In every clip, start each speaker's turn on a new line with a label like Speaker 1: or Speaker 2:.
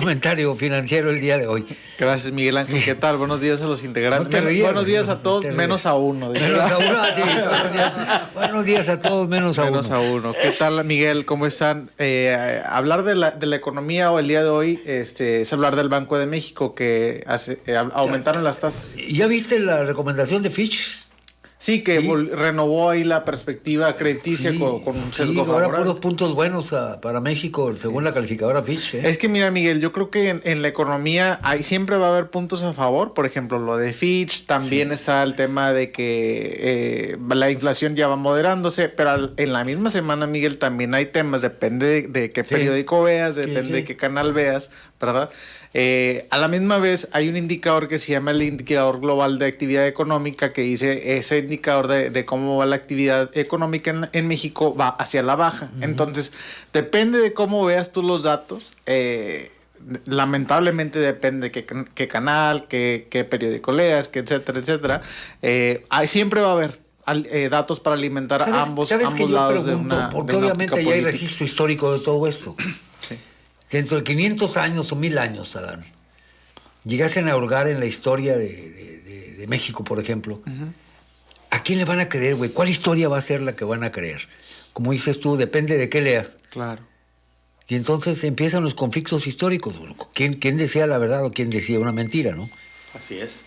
Speaker 1: comentario financiero el día de hoy.
Speaker 2: Gracias, Miguel Ángel. ¿Qué tal? Buenos días a los integrantes.
Speaker 1: No te rías,
Speaker 2: buenos días a
Speaker 1: no
Speaker 2: todos,
Speaker 1: te
Speaker 2: menos a uno.
Speaker 1: Menos a uno, sí, buenos días a todos, menos a uno.
Speaker 2: Menos a uno. ¿Qué tal, Miguel? ¿Cómo están? Hablar de la economía o el día de hoy es hablar del Banco de México, que aumentaron las tasas.
Speaker 1: ¿Ya viste la recomendación de Fitch?
Speaker 2: Sí, que renovó ahí la perspectiva crediticia con un sesgo favorable.
Speaker 1: Ahora puros puntos buenos para México, según la calificadora Fitch.
Speaker 2: Es que mira, Miguel, yo creo que en la economía siempre va a haber puntos a favor. Por ejemplo, lo de Fitch, también está el tema de que la inflación ya va moderándose, pero en la misma semana, Miguel, también hay temas, depende de qué periódico veas, depende de qué canal veas, ¿verdad? A la misma vez hay un indicador que se llama el indicador global de actividad económica, que dice ese indicador de cómo va la actividad económica en México va hacia la baja. Entonces, depende de cómo veas tú los datos. Lamentablemente depende de qué canal, qué periódico leas, que etcétera, etcétera. Siempre va a haber datos para alimentar ambos lados de una
Speaker 1: porque obviamente ya hay registro histórico de todo esto.
Speaker 2: Sí.
Speaker 1: Dentro de 500 años o 1000 años, Adán, llegasen a hurgar en la historia de México, por ejemplo, ¿a quién le van a creer, güey? ¿Cuál historia va a ser la que van a creer? Como dices tú, depende de qué leas.
Speaker 2: Claro.
Speaker 1: Y entonces empiezan los conflictos históricos. ¿Quién decía la verdad o quién decía una mentira, no?
Speaker 2: Así es.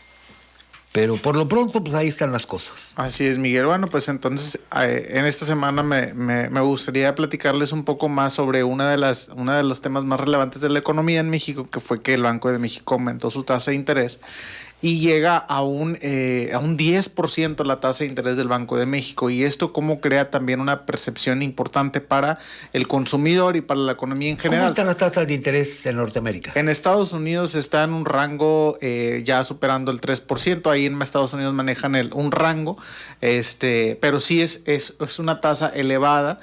Speaker 1: Pero por lo pronto, pues ahí están las cosas.
Speaker 2: Así es, Miguel. Bueno, pues entonces en esta semana me gustaría platicarles un poco más sobre uno de los temas más relevantes de la economía en México, que fue que el Banco de México aumentó su tasa de interés y llega a un 10% la tasa de interés del Banco de México. Y esto cómo crea también una percepción importante para el consumidor y para la economía en general.
Speaker 1: ¿Cómo están las tasas de interés en Norteamérica?
Speaker 2: En Estados Unidos está en un rango ya superando el 3%. Ahí en Estados Unidos manejan un rango, pero sí es una tasa elevada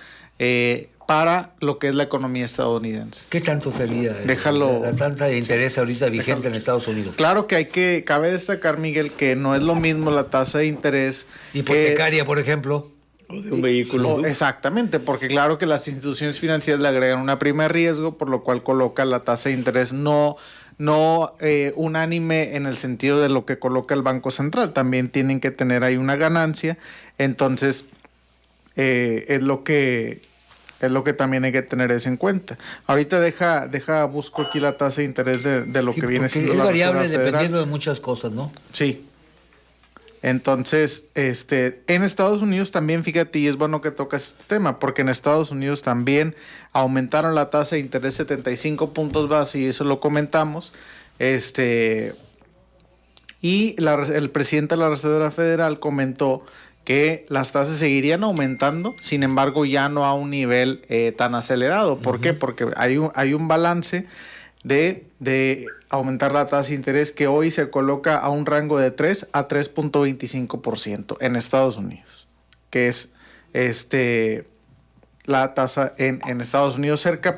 Speaker 2: para lo que es la economía estadounidense.
Speaker 1: ¿Qué tanto sería la tasa de interés ahorita vigente en Estados Unidos?
Speaker 2: Claro que cabe destacar, Miguel, que no es lo mismo la tasa de interés
Speaker 1: hipotecaria, por ejemplo,
Speaker 3: o de un vehículo.
Speaker 2: Exactamente, porque claro que las instituciones financieras le agregan una prima de riesgo, por lo cual coloca la tasa de interés no unánime en el sentido de lo que coloca el Banco Central. También tienen que tener ahí una ganancia. Entonces, es lo que también hay que tener eso en cuenta. Ahorita busco aquí la tasa de interés de lo que viene siendo la Reserva
Speaker 1: Federal. Es variable dependiendo de muchas cosas, ¿no?
Speaker 2: Sí. Entonces, en Estados Unidos también, fíjate, y es bueno que tocas este tema, porque en Estados Unidos también aumentaron la tasa de interés 75 puntos base, y eso lo comentamos. Y el presidente de la Reserva Federal comentó que las tasas seguirían aumentando, sin embargo ya no a un nivel tan acelerado. ¿Por qué? Porque hay un balance de aumentar la tasa de interés que hoy se coloca a un rango de 3 a 3.25% en Estados Unidos, que es la tasa en Estados Unidos cerca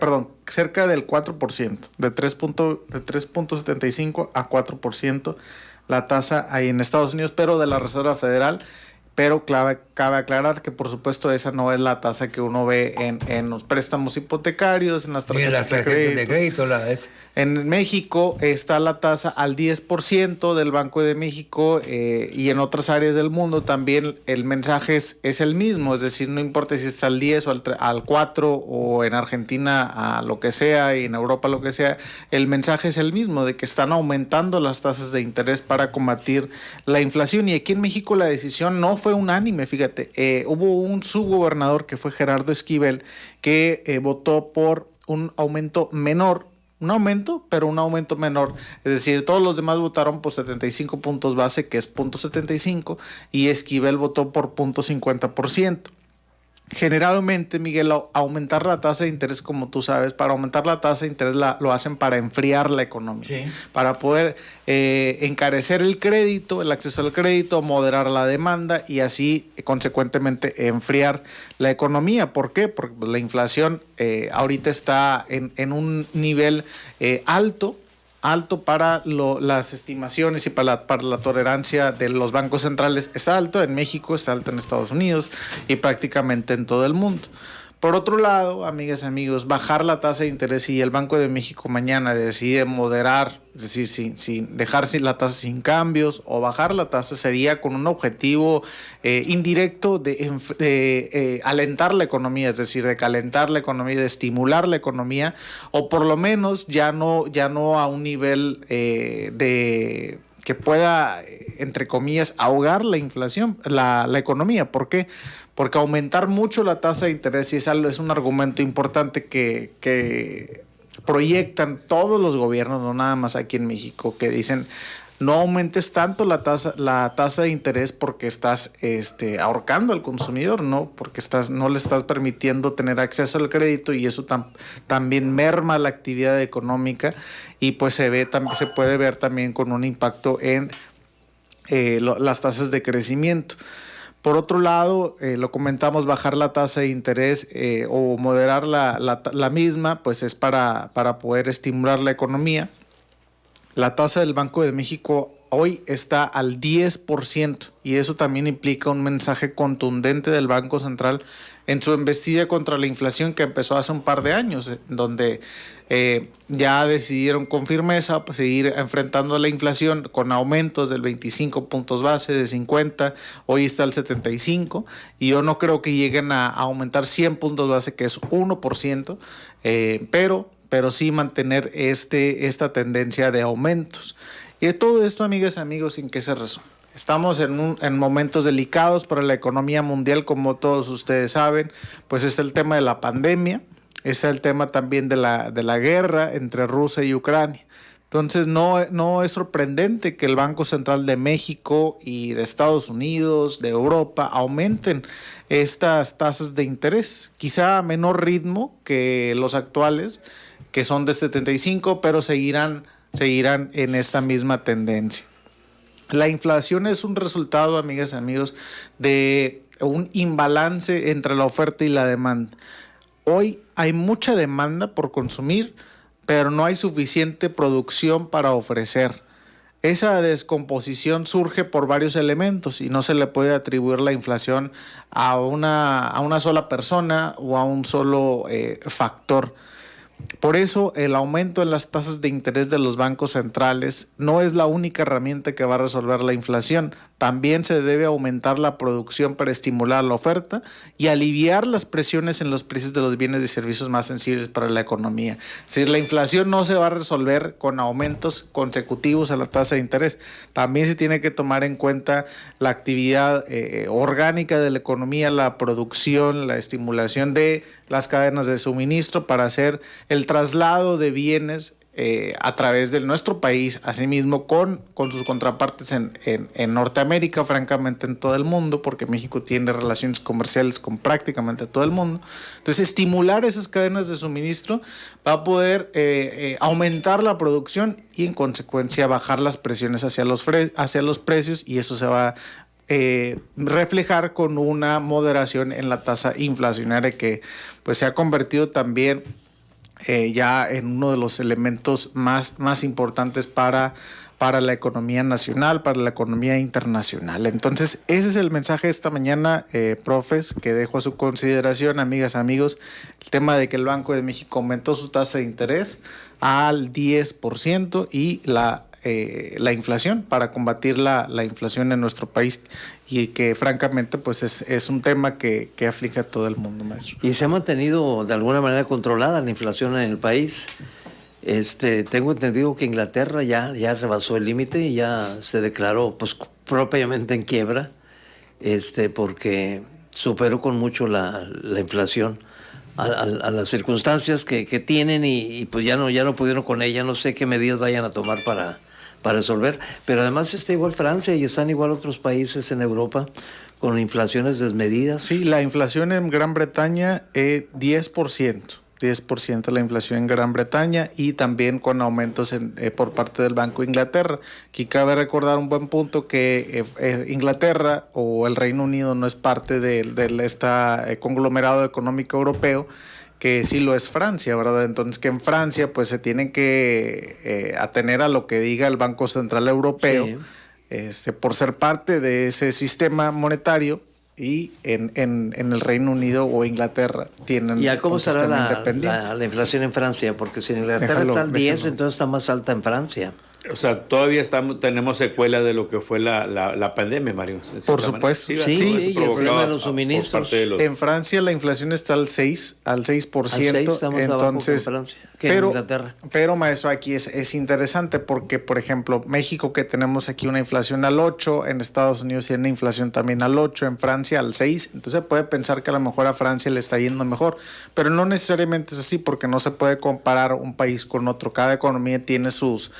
Speaker 2: del 4%, de 3.75 a 4% la tasa ahí en Estados Unidos, pero de la Reserva Federal. Pero cabe aclarar que, por supuesto, esa no es la tasa que uno ve en los préstamos hipotecarios, en las tarjetas de crédito. En México está la tasa al 10% del Banco de México, y en otras áreas del mundo también el mensaje es el mismo. Es decir, no importa si está al 10 o al 4 o en Argentina a lo que sea y en Europa lo que sea, el mensaje es el mismo, de que están aumentando las tasas de interés para combatir la inflación. Y aquí en México la decisión no fue unánime, fíjate. Hubo un subgobernador que fue Gerardo Esquivel que votó por un aumento menor. Un aumento menor. Es decir, todos los demás votaron por 75 puntos base, que es 0.75, y Esquivel votó por 0.50%. Generalmente, Miguel, aumentar la tasa de interés, como tú sabes, para aumentar la tasa de interés lo hacen para enfriar la economía, sí, para poder encarecer el crédito, el acceso al crédito, moderar la demanda y así, consecuentemente, enfriar la economía. ¿Por qué? Porque la inflación ahorita está en un nivel alto para las estimaciones y para la tolerancia de los bancos centrales. Está alto en México, está alto en Estados Unidos y prácticamente en todo el mundo. Por otro lado, amigas y amigos, bajar la tasa de interés, y el Banco de México mañana decide moderar, es decir, sin dejar la tasa sin cambios o bajar la tasa, sería con un objetivo indirecto de alentar la economía, es decir, de calentar la economía, de estimular la economía, o por lo menos ya no a un nivel de que pueda, entre comillas, ahogar la inflación, la economía. ¿Por qué? Porque aumentar mucho la tasa de interés, y es un argumento importante que proyectan todos los gobiernos, no nada más aquí en México, que dicen: no aumentes tanto la tasa de interés porque estás ahorcando al consumidor, ¿no? Porque no le estás permitiendo tener acceso al crédito, y eso también merma la actividad económica, y pues se puede ver también con un impacto en las tasas de crecimiento. Por otro lado, lo comentamos, bajar la tasa de interés o moderar la misma, pues es para poder estimular la economía. La tasa del Banco de México hoy está al 10%, y eso también implica un mensaje contundente del Banco Central en su embestida contra la inflación, que empezó hace un par de años, donde ya decidieron con firmeza seguir enfrentando la inflación con aumentos del 25 puntos base, de 50, hoy está al 75, y yo no creo que lleguen a aumentar 100 puntos base, que es 1%, pero sí mantener esta tendencia de aumentos. Y todo esto, amigas y amigos, ¿en qué se resume? Estamos en momentos delicados para la economía mundial, como todos ustedes saben. Pues está el tema de la pandemia, está el tema también de la guerra entre Rusia y Ucrania. Entonces no es sorprendente que el Banco Central de México y de Estados Unidos, de Europa, aumenten estas tasas de interés, quizá a menor ritmo que los actuales, que son de 75, pero seguirán en esta misma tendencia. La inflación es un resultado, amigas y amigos, de un imbalance entre la oferta y la demanda. Hoy hay mucha demanda por consumir, pero no hay suficiente producción para ofrecer. Esa descomposición surge por varios elementos, y no se le puede atribuir la inflación a una sola persona o a un solo factor. Por eso, el aumento en las tasas de interés de los bancos centrales no es la única herramienta que va a resolver la inflación. También se debe aumentar la producción para estimular la oferta y aliviar las presiones en los precios de los bienes y servicios más sensibles para la economía. Es decir, la inflación no se va a resolver con aumentos consecutivos a la tasa de interés. También se tiene que tomar en cuenta la actividad orgánica de la economía, la producción, la estimulación de las cadenas de suministro para hacer el traslado de bienes a través de nuestro país, asimismo con sus contrapartes en Norteamérica, francamente en todo el mundo, porque México tiene relaciones comerciales con prácticamente todo el mundo. Entonces, estimular esas cadenas de suministro va a poder aumentar la producción y, en consecuencia, bajar las presiones hacia los precios, y eso se va a reflejar con una moderación en la tasa inflacionaria, que pues se ha convertido también ya en uno de los elementos más importantes para la economía nacional, para la economía internacional. Entonces, ese es el mensaje de esta mañana, profes, que dejo a su consideración, amigas, amigos, el tema de que el Banco de México aumentó su tasa de interés al 10% y la inflación, para combatir la inflación en nuestro país, y que francamente pues es un tema que aflige a todo el mundo, maestro.
Speaker 3: Y se ha mantenido de alguna manera controlada la inflación en el país. Tengo entendido que Inglaterra ya rebasó el límite y ya se declaró pues propiamente en quiebra, porque superó con mucho la inflación a las circunstancias que tienen, y pues ya no pudieron con ella. No sé qué medidas vayan a tomar para resolver, pero además está igual Francia y están igual otros países en Europa con inflaciones desmedidas.
Speaker 2: Sí, la inflación en Gran Bretaña es 10% la inflación en Gran Bretaña, y también con aumentos por parte del Banco de Inglaterra. Aquí cabe recordar un buen punto, que Inglaterra o el Reino Unido no es parte de este conglomerado económico europeo, que sí lo es Francia, ¿verdad? Entonces, que en Francia pues se tienen que atener a lo que diga el Banco Central Europeo, sí, por ser parte de ese sistema monetario, y en el Reino Unido o Inglaterra tienen
Speaker 3: ¿Y a cómo
Speaker 2: un
Speaker 3: estará
Speaker 2: sistema independiente.
Speaker 3: la inflación en Francia? Porque si en Inglaterra
Speaker 2: Déjalo,
Speaker 3: está al 10,
Speaker 2: déjalo.
Speaker 3: entonces está más alta en Francia.
Speaker 4: O sea, todavía tenemos secuela de lo que fue la pandemia, Mario. de
Speaker 2: Por
Speaker 4: cierta manera.
Speaker 2: supuesto.
Speaker 3: Sí,
Speaker 4: ¿verdad?
Speaker 3: y
Speaker 4: Todo
Speaker 3: el
Speaker 4: eso provocado
Speaker 3: problema de los
Speaker 4: por
Speaker 3: suministros.
Speaker 4: parte de los...
Speaker 2: En Francia la inflación está al 6%,
Speaker 3: Al 6 está más abajo
Speaker 2: entonces,
Speaker 3: que en Francia, que en Inglaterra.
Speaker 2: Pero maestro, aquí es interesante porque, por ejemplo, México, que tenemos aquí una inflación al 8%, en Estados Unidos tiene una inflación también al 8%, en Francia al 6%, entonces se puede pensar que a lo mejor a Francia le está yendo mejor, pero no necesariamente es así porque no se puede comparar un país con otro. Cada economía tiene sus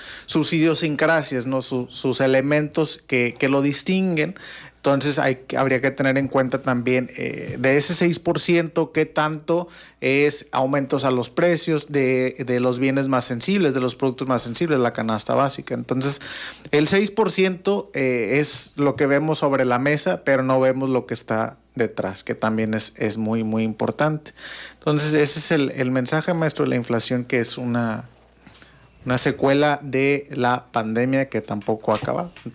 Speaker 2: idiosincrasias, ¿no? Sus elementos que lo distinguen. Entonces habría que tener en cuenta también de ese 6%, qué tanto es aumentos a los precios de los bienes más sensibles, de los productos más sensibles, la canasta básica. Entonces el 6% es lo que vemos sobre la mesa, pero no vemos lo que está detrás, que también es muy, muy importante. Entonces ese es el mensaje, maestro, de la inflación, que es una secuela de la pandemia que tampoco ha acabado. Entonces,